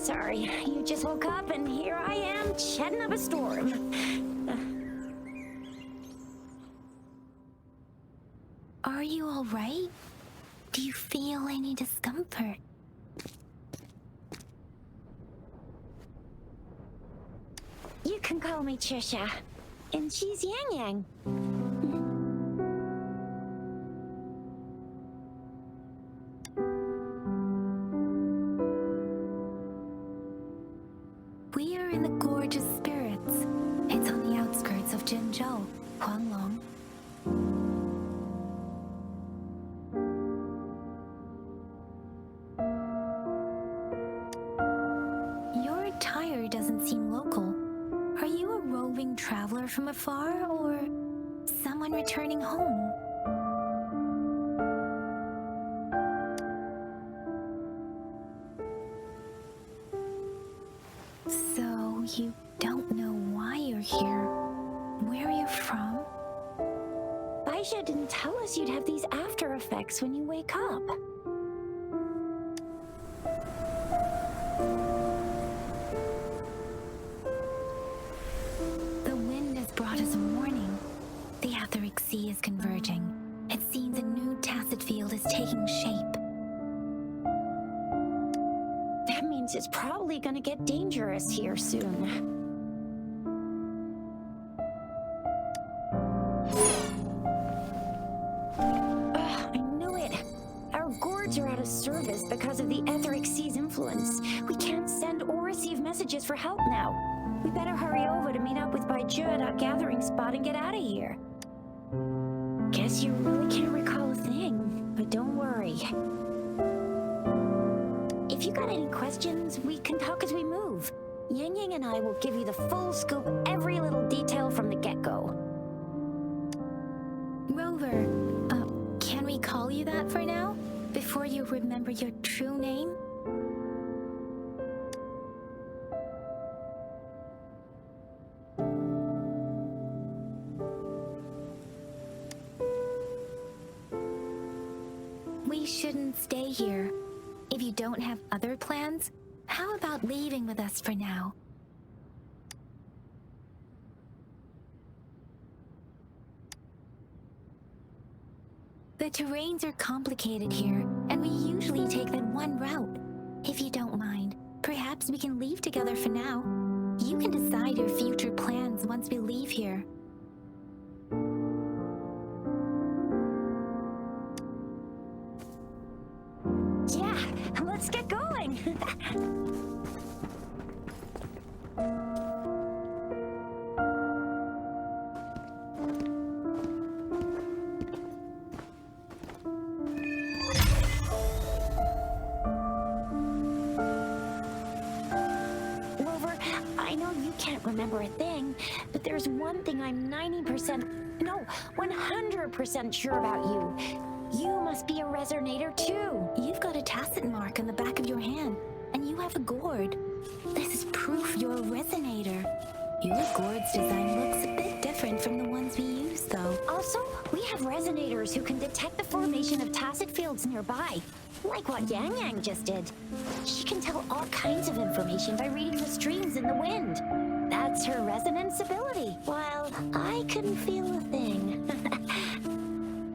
Sorry, you just woke up and here I am, chatting up a storm. Are you all right? Do you feel any discomfort? You can call me Trisha, and she's Yang Yang. We are in the Gorgeous Spirits. It's on the outskirts of Jinzhou, Huanglong. Your attire doesn't seem local. Are you a roving traveler from afar, or someone returning home? So, you don't know why you're here, where you're from? Baisha didn't tell us you'd have these after effects when you wake up. The wind has brought us a warning. The Etheric Sea is converging. It seems a new tacit field is taking shape. That means it's probably gonna get dangerous here soon. I knew it. Our gourds are out of service because of the Etheric Sea's influence. We can't send or receive messages for help now. We better hurry over to meet up with Baiju at our gathering spot and get out of here. Guess you really can't recall a thing, but don't worry. If you got any questions, we can talk as we move. Yang Yang and I will give you the full scoop, every little detail from the get-go. Rover, can we call you that for now? Before you remember your true name? We shouldn't stay here. If you don't have other plans, how about leaving with us for now? The terrains are complicated here, and we usually take that one route. If you don't mind, perhaps we can leave together for now. You can decide your future plans once we leave here. Yeah, let's get going. Rover, I know you can't remember a thing, but there's one thing I'm 100% sure about you. You must be a resonator too. You've got a tacit mark on the back of your hand, and you have a gourd. This is proof you're a resonator. Your gourd's design looks a bit different from the ones we use, though. Also, we have resonators who can detect the formation of tacit fields nearby, like what Yang Yang just did. She can tell all kinds of information by reading the streams in the wind. That's her resonance ability, while I couldn't feel a thing.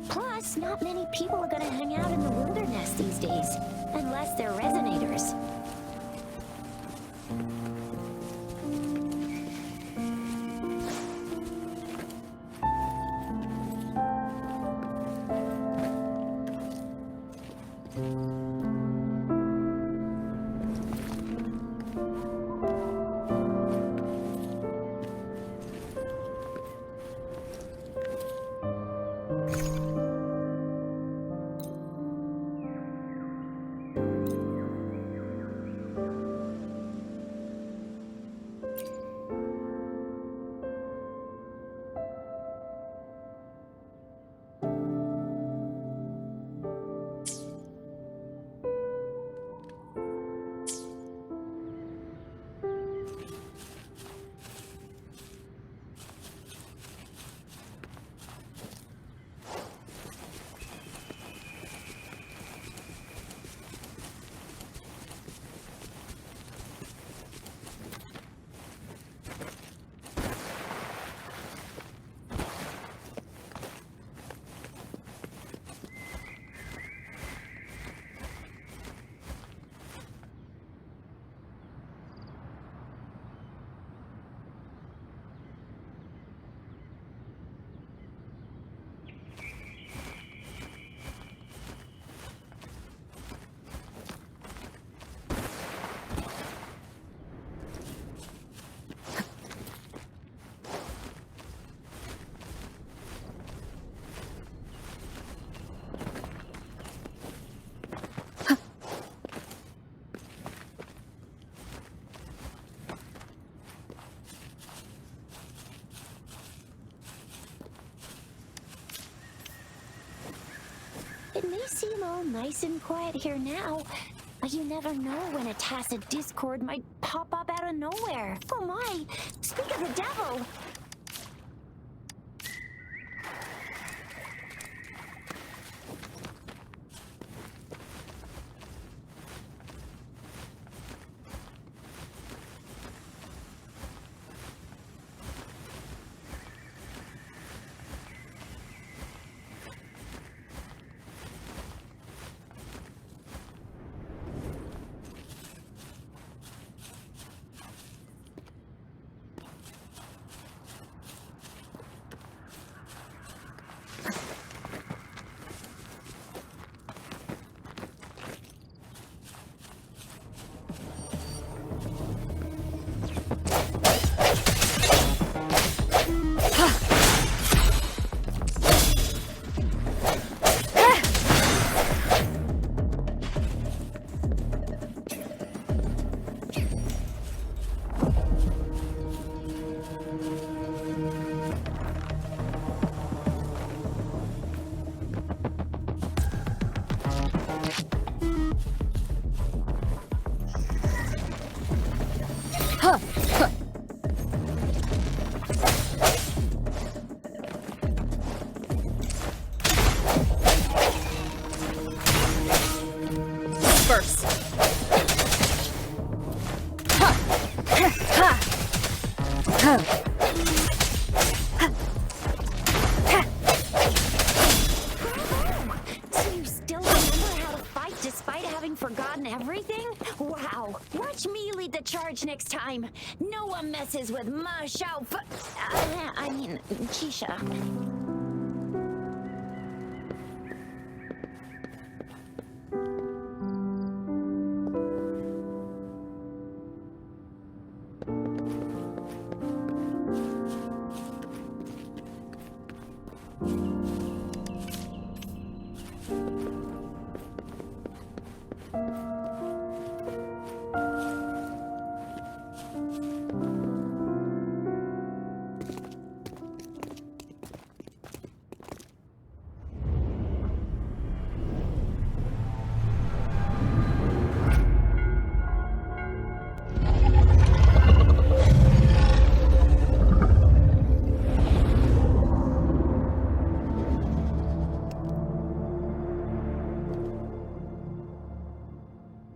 Plus, not many people are gonna hang out in the wilderness these days, unless they're resonators. may seem all nice and quiet here now, but you never know when a tacit discord might pop up out of nowhere. Oh my! Speak of the devil! So you still remember how to fight despite having forgotten everything? Wow! Watch me lead the charge next time. No one messes with my shout. Keisha.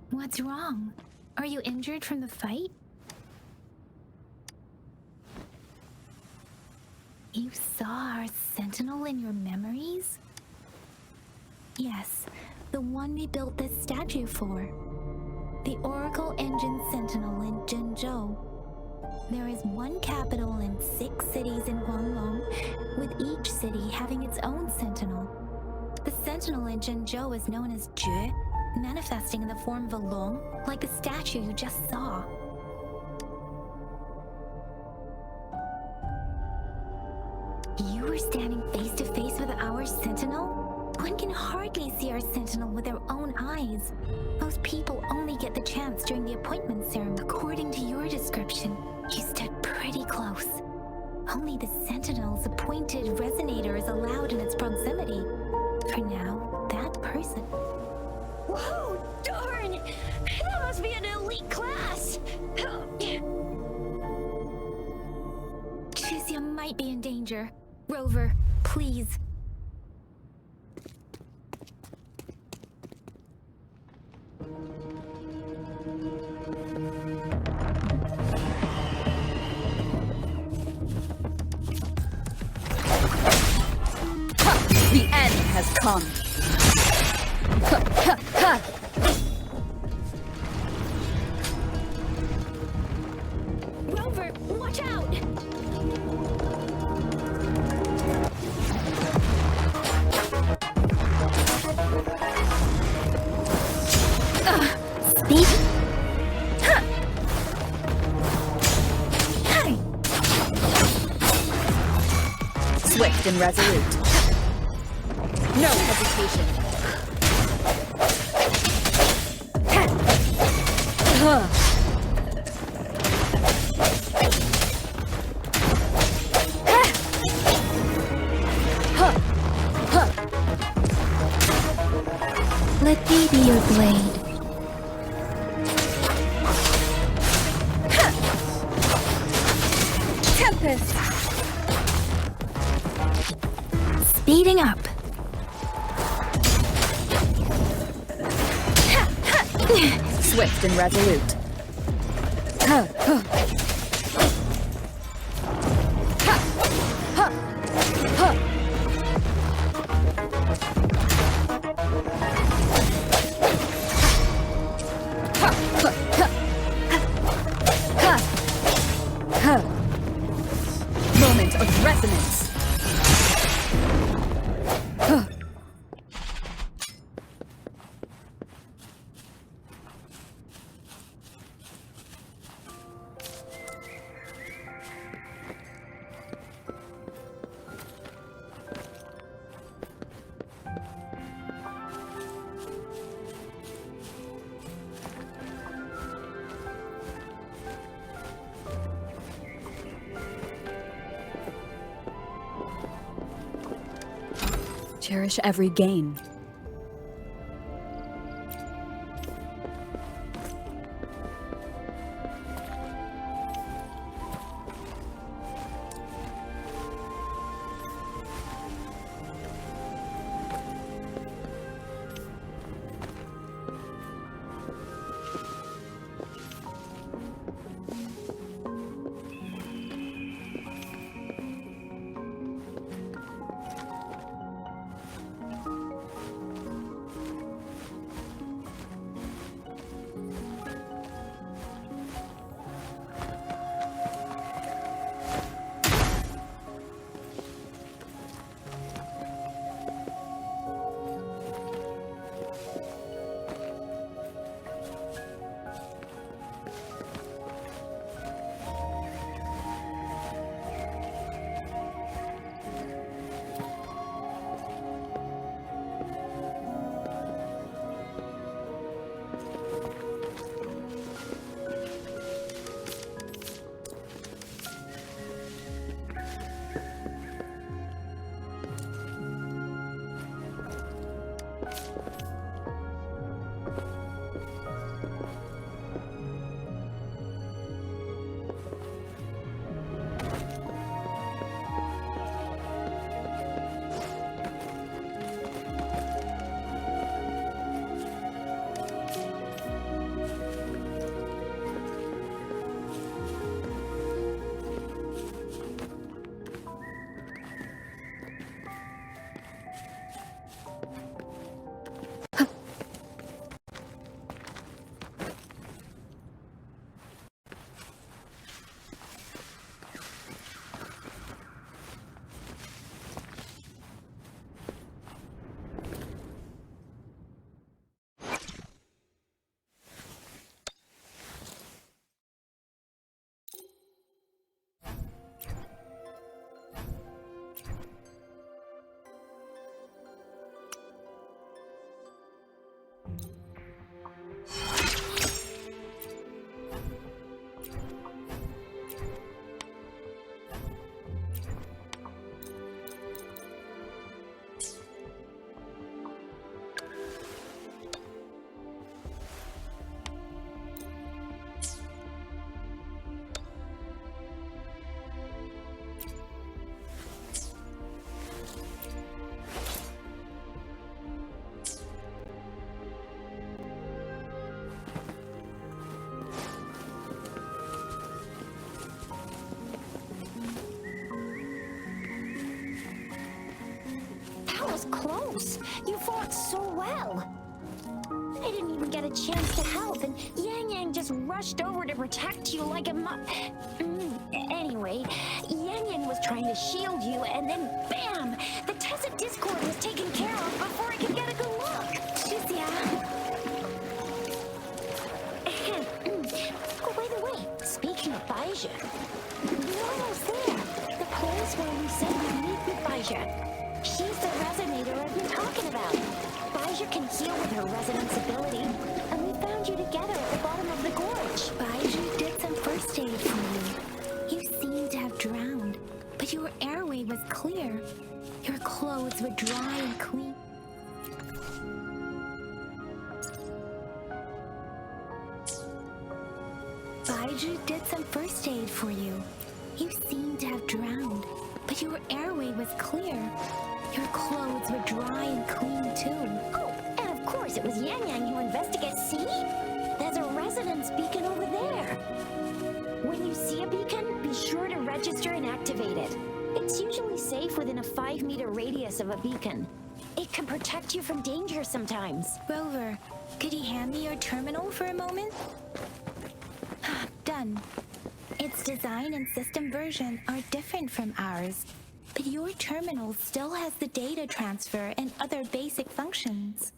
What's wrong? Are you injured from the fight? You saw our sentinel in your memories? Yes, the one we built this statue for. The Oracle Engine Sentinel in Zhenzhou. There is one capital and 6 cities in Guanglong, with each city having its own sentinel. The sentinel in Zhenzhou is known as Jue, manifesting in the form of a long, like the statue you just saw. You were standing face to face with our sentinel? One can hardly see our sentinel with their own eyes. Most people only get the chance during the appointment ceremony. According to your description, you stood pretty close. Only the sentinel's appointed resonator is allowed in its proximity. For now, that person. Whoa, darn! That must be an elite class! Chizia might be in danger. Rover, please. The end has come. Rover, watch out! Speed? Swift and resolute. No hesitation. Heating up. Swift and resolute. Huh, huh. Ha, ha, ha. Ha, ha, ha. Ha, ha. Moment of resonance. Huh. Cherish every gain. Close. You fought so well. I didn't even get a chance to help, and Yang Yang just rushed over to protect you like a Anyway, Yang Yang was trying to shield you, and then bam! The Tessa Discord was taken care of before I could get a good look. Oh, by the way, speaking of Baija, you're almost there. The place where we said we'd meet with Baija. She's the resonator I've been talking about. Baija can heal with her resonance ability, and we found you together at the bottom of the gorge. Baija did some first aid for you. You seemed to have drowned, but your airway was clear. Your clothes were dry and clean. Baija did some first aid for you. You seemed to have drowned, but your airway was clear. Your clothes were dry and clean too. Oh, and of course it was Yang Yang who investigates. See? There's a resonance beacon over there. When you see a beacon, be sure to register and activate it. It's usually safe within a 5-meter radius of a beacon. It can protect you from danger sometimes. Rover, could you hand me your terminal for a moment? Done. Its design and system version are different from ours, but your terminal still has the data transfer and other basic functions.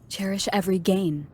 Cherish every gain.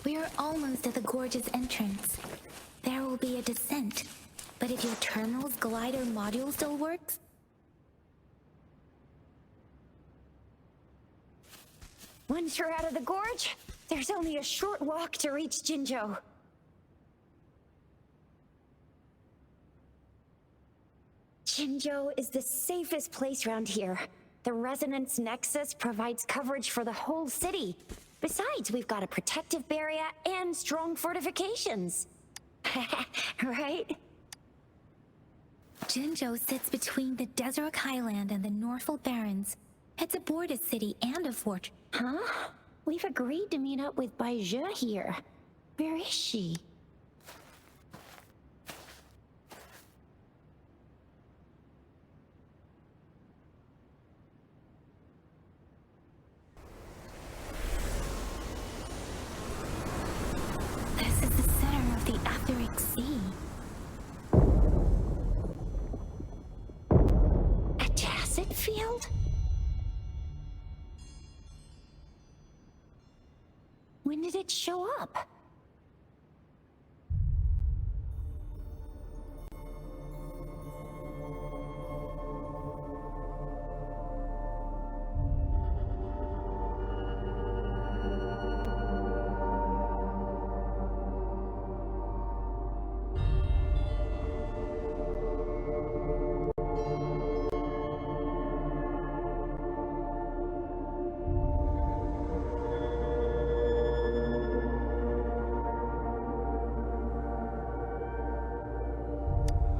We are almost at the gorge's entrance. There will be a descent, but if your terminal's glider module still works... Once you're out of the gorge, there's only a short walk to reach Jinzhou. Jinzhou is the safest place around here. The resonance nexus provides coverage for the whole city. Besides, we've got a protective barrier and strong fortifications. Right? Jinzhou sits between the Desert Highland and the Northfield Barrens. It's a border city and a fort. Huh? We've agreed to meet up with Baizhe here. Where is she? This is the center of the Etheric Sea. A tacit field? When did it show up?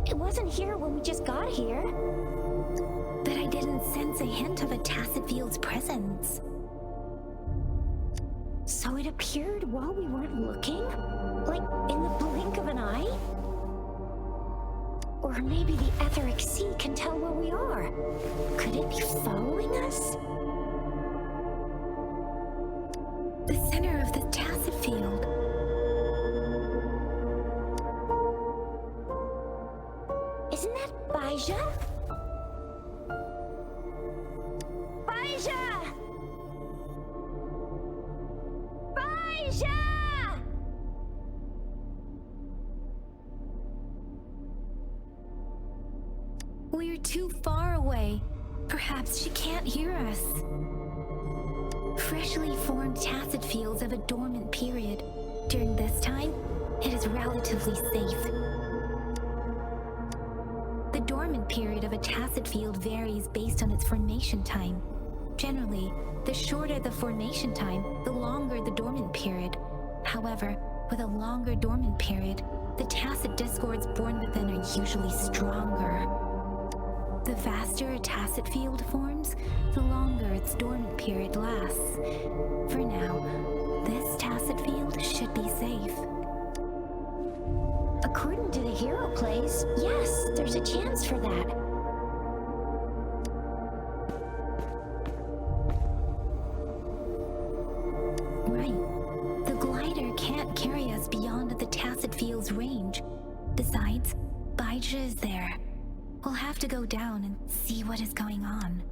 It wasn't here when we just got here. But I didn't sense a hint of a tacit field's presence. So it appeared while we weren't looking? Like in the blink of an eye? Or maybe the Etheric Sea can tell where we are. Could it be following us? The center of the tacit field. Isn't that Baizhe? We're too far away. Perhaps she can't hear us. Freshly formed tacit fields have a dormant period. During this time, it is relatively safe. The dormant period of a tacit field varies based on its formation time. Generally, the shorter the formation time, the longer the dormant period. However, with a longer dormant period, the tacit discords born within are usually stronger. The faster a tacit field forms, the longer its dormant period lasts. For now, this tacit field should be safe. According to the hero plays, yes, there's a chance for that. Right. The glider can't carry us beyond the tacit field's range. Besides, beez is there. We'll have to go down and see what is going on.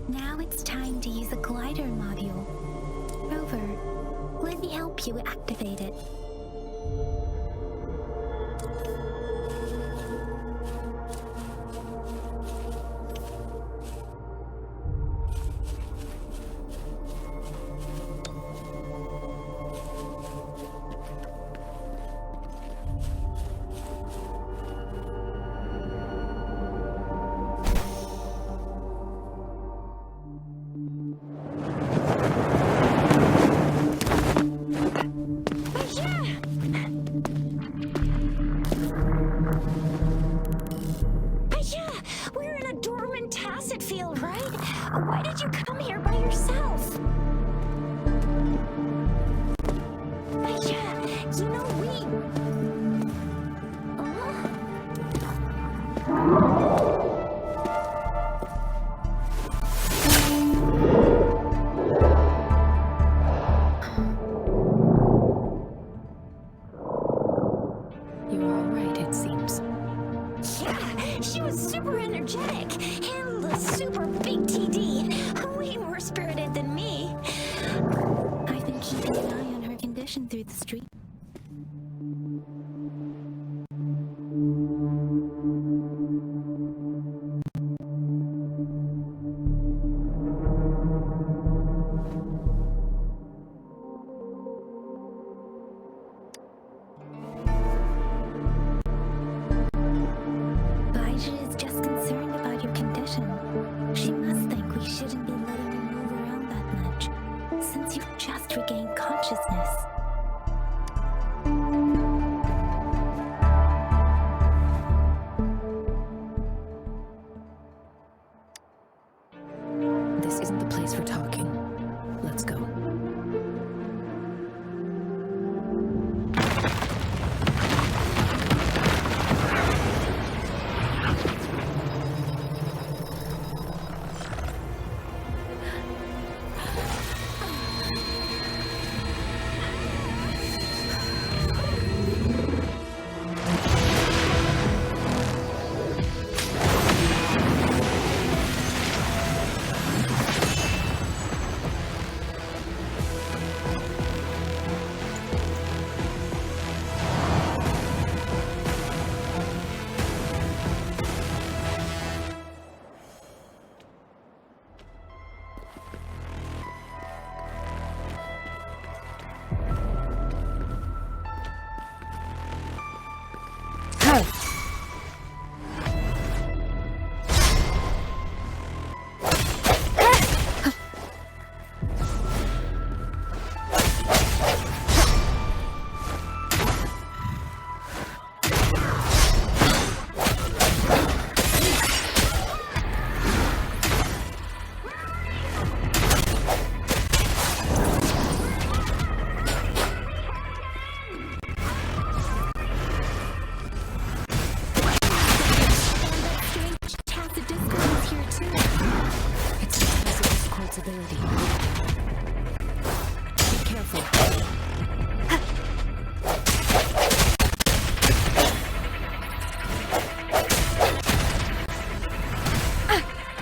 Now it's time to use the glider module. Rover, let me help you activate it. Why did you come here by yourself? But yeah, you know You're all right, it seems. Yeah, she was super energetic. And the super big TD. Way more spirited than me. I've been keeping an eye on her condition through the street. Is just concerned about your condition. She must think we shouldn't be letting you move around that much, since you've just regained consciousness. This isn't the place for talking. Let's go.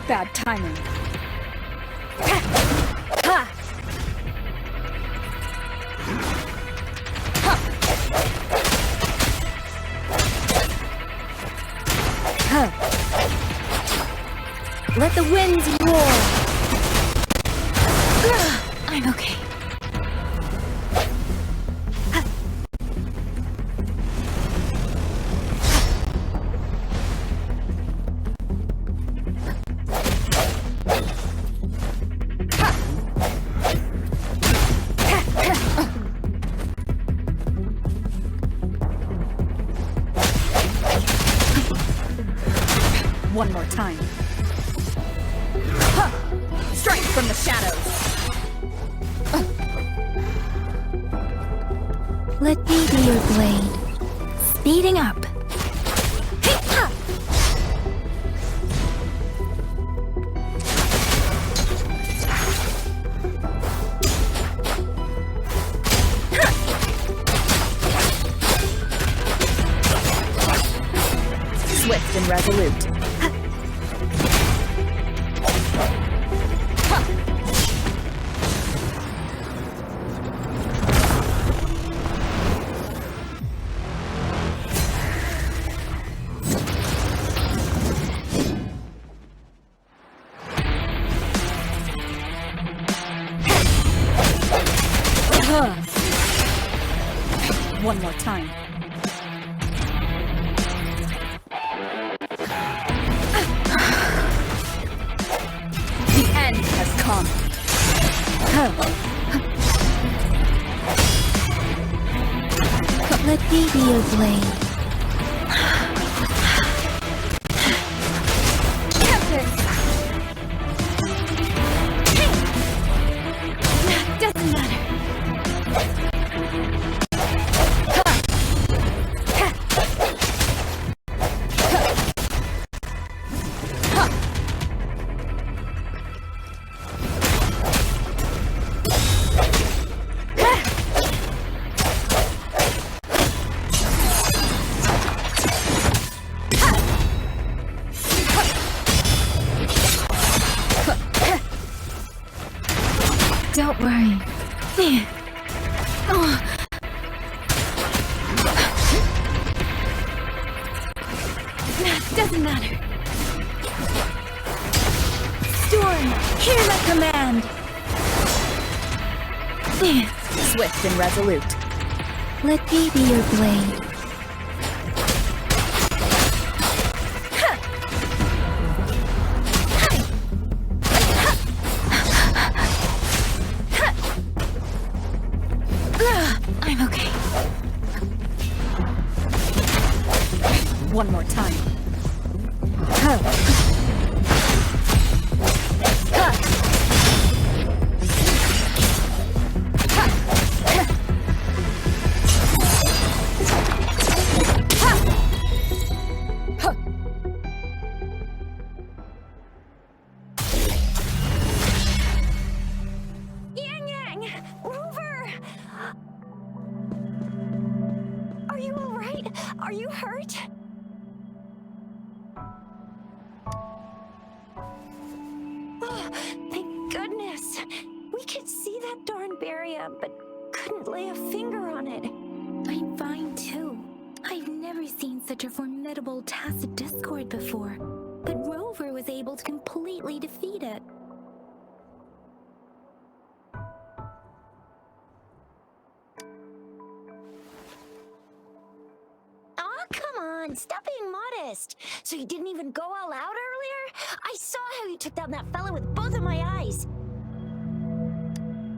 Bad timing. Ha! Ha! Let the winds roar! I'm okay. One more time. Huh. Strike from the shadows! Let me be your blade. Speeding up. Swift and resolute. One more time. The end has come. Let me be your blade. Doesn't matter. Don't worry. Doesn't matter. Storm, hear my command. Swift and resolute. Let me be your blade. I'm okay. One more time. Yang Yang! Rover! Are you alright? Are you hurt? Oh, thank goodness. We could see that darn barrier, but couldn't lay a finger on it. I'm fine too. I've never seen such a formidable tacit discord before, but Rover was able to completely defeat it. Aw, come on, stop being modest. So you didn't even go all out earlier? I saw how you took down that fella with both of my eyes.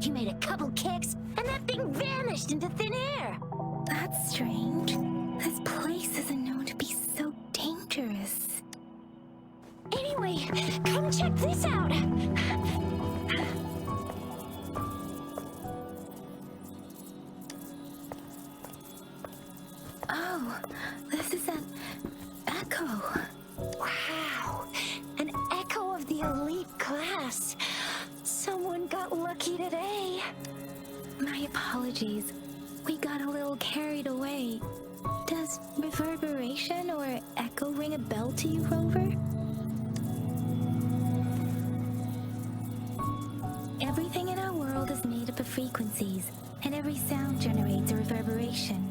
You made a couple kicks, and that thing vanished into thin air. That's strange. This place isn't known to be so dangerous. Anyway, come check this out. Oh, this is an echo. Wow, an echo of the elite class. Someone got lucky today. My apologies. We got a little carried away. Does reverberation or echo ring a bell to you, Rover? Everything in our world is made up of frequencies, and every sound generates a reverberation.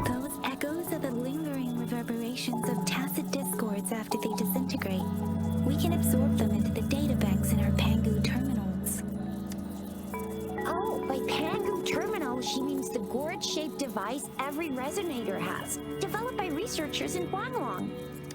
Those echoes Those are the lingering reverberations of tacit discords after they disintegrate. We can absorb them into the databanks in our Pangu terminals. Oh, by Pangu terminal, she means the gourd-shaped device every resonator has, developed by researchers in Huanglong.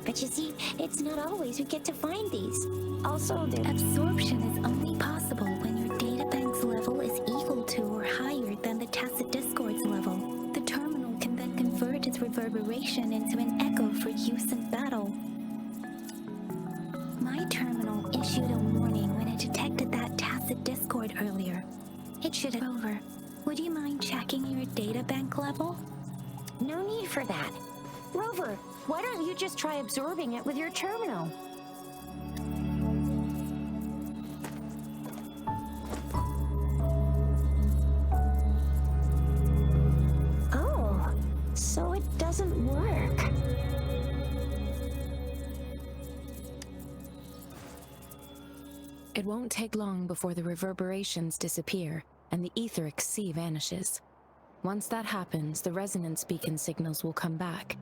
But you see, it's not always we get to find these. Also, the Absorption is only possible when your databank's level is equal to or higher than the tacit discord's level. The terminal can then convert its reverberation into an echo for use in battle. My terminal issued a warning when it detected that tacit discord earlier. It should have over. Would you mind checking your databank level? no need for that. Rover, why don't you just try absorbing it with your terminal? Oh, so it doesn't work. It won't take long before the reverberations disappear and the etheric sea vanishes. Once that happens, the resonance beacon signals will come back.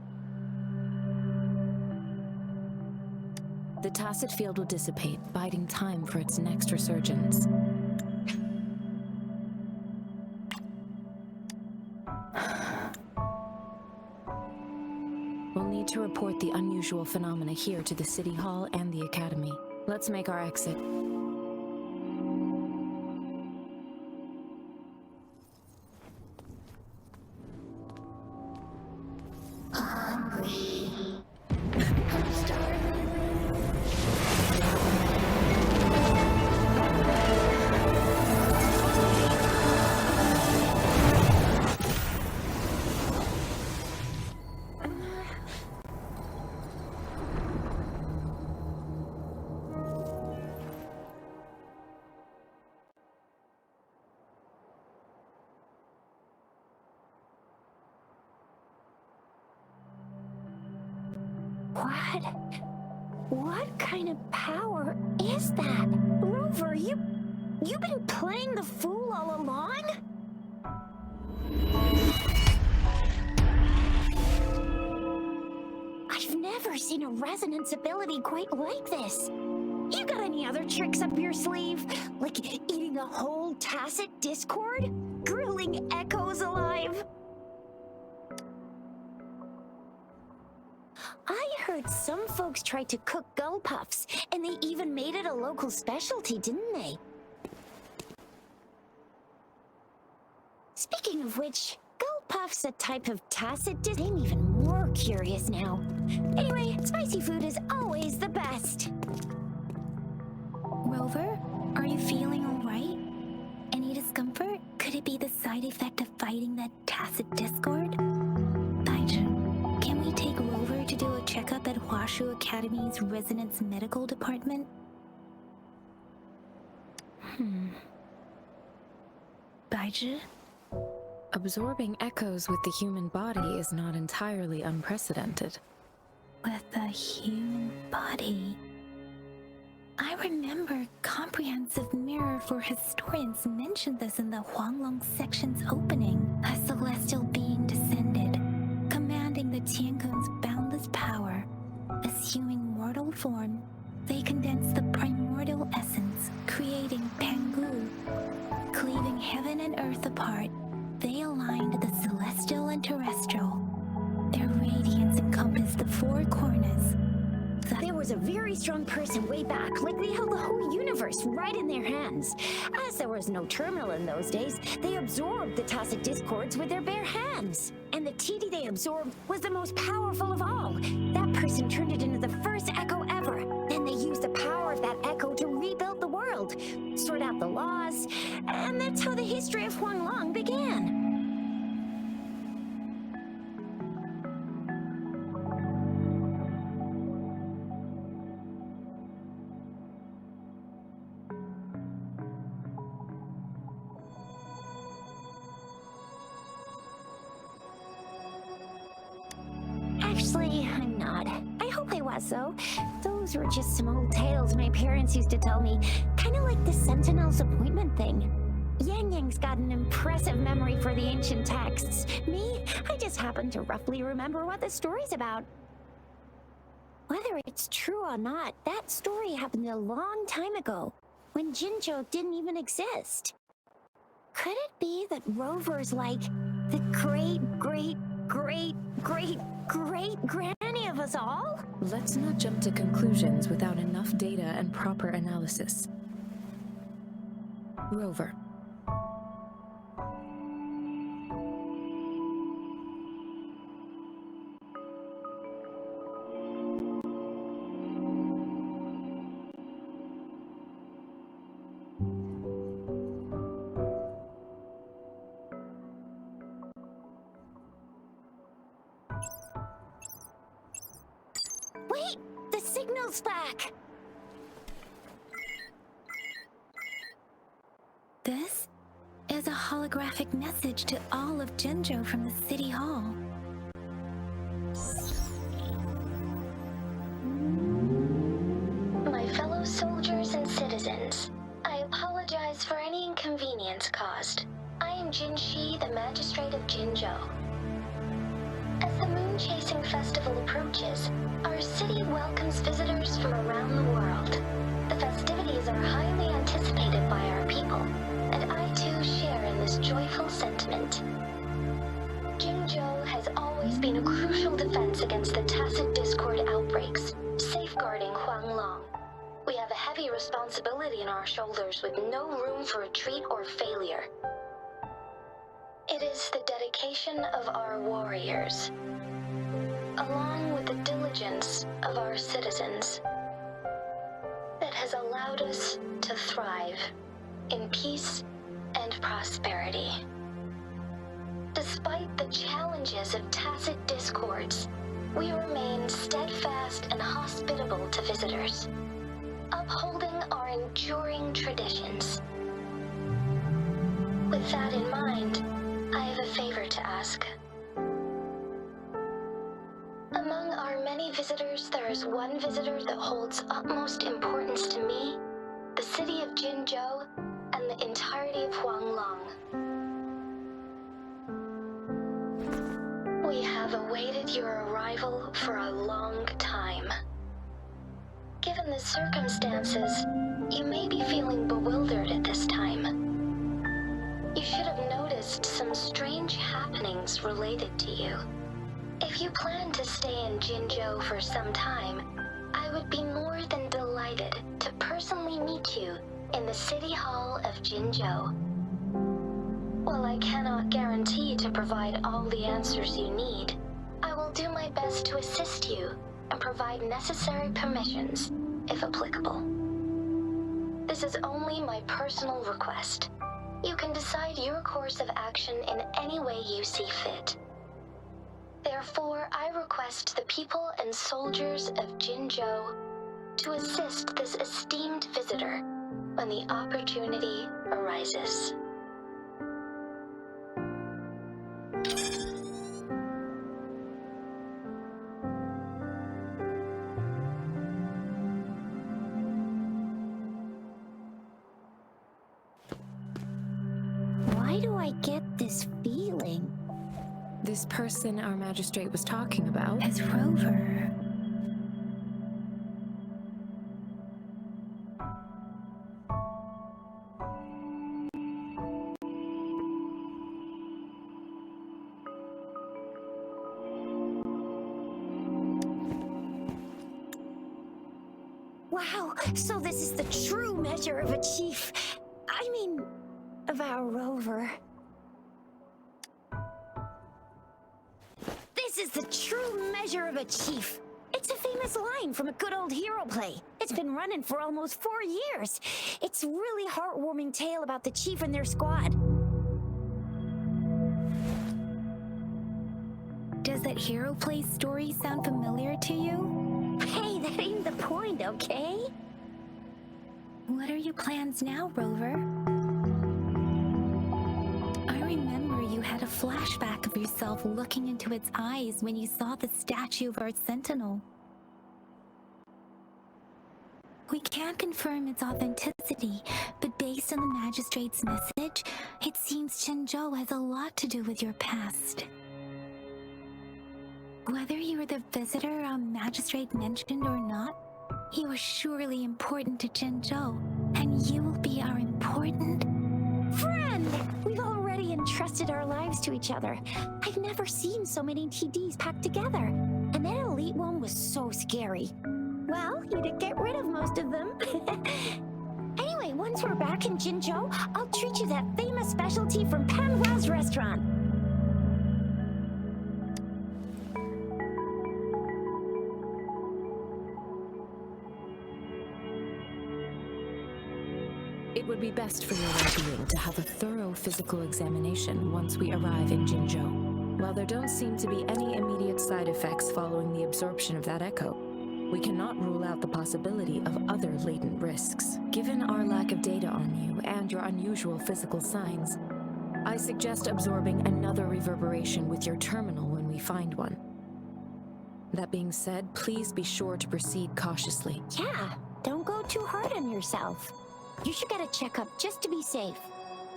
The tacit field will dissipate, biding time for its next resurgence. We'll need to report the unusual phenomena here to the City Hall and the Academy. Let's make our exit. What kind of power is that? Rover, you've been playing the fool all along? I've never seen a resonance ability quite like this. You got any other tricks up your sleeve? Like eating a whole tacit discord? Grilling echoes alive? I heard some folks tried to cook gull puffs, and they even made it a local specialty, didn't they? Speaking of which, gull puff's a type of tacit I'm even more curious now. Anyway, spicy food is always the best. Rover, are you feeling alright? Any discomfort? Could it be the side effect of fighting that tacit discord? Baiju, can we take Rover to do a checkup at Huashu Academy's Resonance Medical Department? Baiju? Absorbing echoes with the human body is not entirely unprecedented. With the human body. I remember Comprehensive Mirror for Historians mentioned this in the Huanglong section's opening. A celestial being descended, commanding the Tiankun's boundless power. Assuming mortal form, they condensed the primordial essence, creating Pangu. Cleaving heaven and earth apart, they aligned the celestial and terrestrial. Their radiance encompassed the four corners. There was a very strong person way back, like they held the whole universe right in their hands. As there was no terminal in those days, they absorbed the tacit discords with their bare hands. And the TD they absorbed was the most powerful of all. That person turned it into the first echo ever. Then they used the power of that echo to rebuild the world, sort out the laws, and that's how the history of Huanglong began. Actually, I'm not. I hope I was, though. Those were just some old tales my parents used to tell me, kind of like the Sentinel's appointment thing. Yang Yang's got an impressive memory for the ancient texts. Me, I just happen to roughly remember what the story's about. Whether it's true or not, that story happened a long time ago, when Jinzhou didn't even exist. Could it be that Rover's like the great-great-great-great-great-granny of us all? Let's not jump to conclusions without enough data and proper analysis. Rover. Wait! The signal's back! This is a holographic message to all of Jinzhou from the City Hall. My fellow soldiers and citizens, I apologize for any inconvenience caused. I am Jin Shi, the Magistrate of Jinzhou. As the Moon-Chasing Festival approaches, our city welcomes visitors from around the world. The festivities are highly anticipated by our people, and I too share in this joyful sentiment. Jinzhou has always been a crucial defense against the tacit discord outbreaks, safeguarding Huanglong. We have a heavy responsibility on our shoulders with no room for retreat or failure. It is the dedication of our warriors, along with the diligence of our citizens, that has allowed us to thrive in peace and prosperity. Despite the challenges of tacit discords, we remain steadfast and hospitable to visitors, upholding our enduring traditions. With that in mind, I have a favor to ask. Among our many visitors, there is one visitor that holds utmost importance to me, the city of Jinzhou, and the entirety of Huanglong. We have awaited your arrival for a long time. Given the circumstances, you may be feeling bewildered at this time. You should have noticed some strange happenings related to you. If you plan to stay in Jinzhou for some time, I would be more than delighted to personally meet you in the City Hall of Jinzhou. While I cannot guarantee to provide all the answers you need, I will do my best to assist you and provide necessary permissions, if applicable. This is only my personal request. You can decide your course of action in any way you see fit. Therefore, I request the people and soldiers of Jinzhou to assist this esteemed visitor when the opportunity arises. Why do I get this feeling? This person our magistrate was talking about. As Rover. Wow, so this is the true measure of a chief. I mean, of our Rover. This is the true measure of a chief. It's a famous line from a good old hero play. It's been running for almost 4 years. It's a really heartwarming tale about the chief and their squad. Does that hero play story sound familiar to you? Hey, that ain't the point, okay? What are your plans now, Rover? I remember you had a flashback of yourself looking into its eyes when you saw the statue of our sentinel. We can't confirm its authenticity, but based on the magistrate's message, it seems Chenzhou has a lot to do with your past. Whether you were the visitor our magistrate mentioned or not, you are surely important to Chenzhou, and you will be our important Friend! We've already entrusted our lives to each other. I've never seen so many TDs packed together. And that elite one was so scary. Well, you did get rid of most of them. Anyway, once we're back in Jinzhou, I'll treat you that famous specialty from Panhua's restaurant. It would be best for your well-being to have a thorough physical examination once we arrive in Jinzhou. While there don't seem to be any immediate side effects following the absorption of that echo, we cannot rule out the possibility of other latent risks. Given our lack of data on you and your unusual physical signs, I suggest absorbing another reverberation with your terminal when we find one. That being said, please be sure to proceed cautiously. Yeah, don't go too hard on yourself. You should get a checkup just to be safe.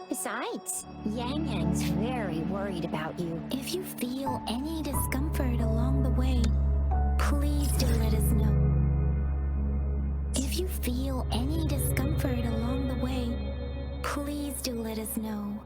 Besides, Yang Yang's very worried about you. If you feel any discomfort along the way, please do let us know. If you feel any discomfort along the way, please do let us know.